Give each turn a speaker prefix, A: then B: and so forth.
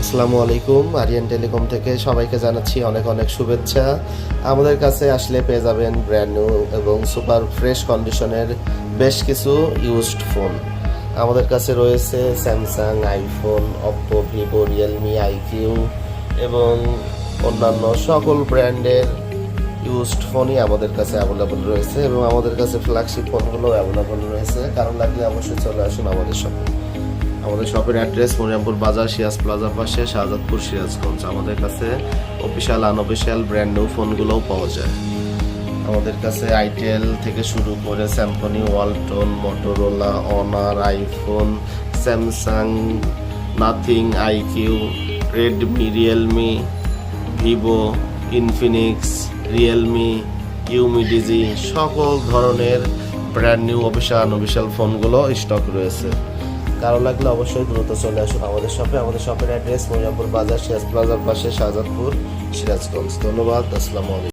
A: আসসালামু আলাইকুম। আরিয়ান টেলিকম থেকে সবাইকে জানাচ্ছি অনেক অনেক শুভেচ্ছা। আমাদের কাছে আসলে পেয়ে যাবেন ব্র্যান্ড নিউ এবং সুপার ফ্রেশ কন্ডিশনের বেশ কিছু ইউজড ফোন। আমাদের কাছে রয়েছে Samsung, iPhone, Oppo, Vivo, Realme, iQOO এবং অন্যান্য সকল ব্র্যান্ডের ইউজড ফোনই আমাদের কাছে অ্যাভেলেবল রয়েছে এবং আমাদের কাছে ফ্ল্যাগশিপ ফোনগুলো অ্যাভেলেবল রয়েছে। কারণ লাগলে অবশ্যই চলে আসুন আমাদের শপে। আমাদের শপের অ্যাড্রেস মরিয়ামপুর বাজার, সিরাজ প্লাজার পাশে, শাহজাদপুর, সিরাজগঞ্জ। আমাদের কাছে অফিসিয়াল আনঅফিসিয়াল ব্র্যান্ড নিউ ফোনগুলোও পাওয়া যায়। আমাদের কাছে আইটেল থেকে শুরু করে Samsung, Walton, Motorola, Honor, iPhone, Samsung, Nothing, iQOO, Redmi, Realme, Vivo, Infinix, Realme, UMIDIGI সকল ধরনের ব্র্যান্ড নিউ অফিসিয়াল আনঅফিসিয়াল ফোনগুলো স্টক রয়েছে। কারো লাগলে অবশ্যই দ্রুত চলে আসুন আমাদের শপে। আমাদের শপের অ্যাড্রেস মরিয়ামপুর বাজার, সিরাজ প্লাজার পাশে, শাহজাদপুর, সিরাজগঞ্জ। ধন্যবাদ। আসসালামু আলাইকুম।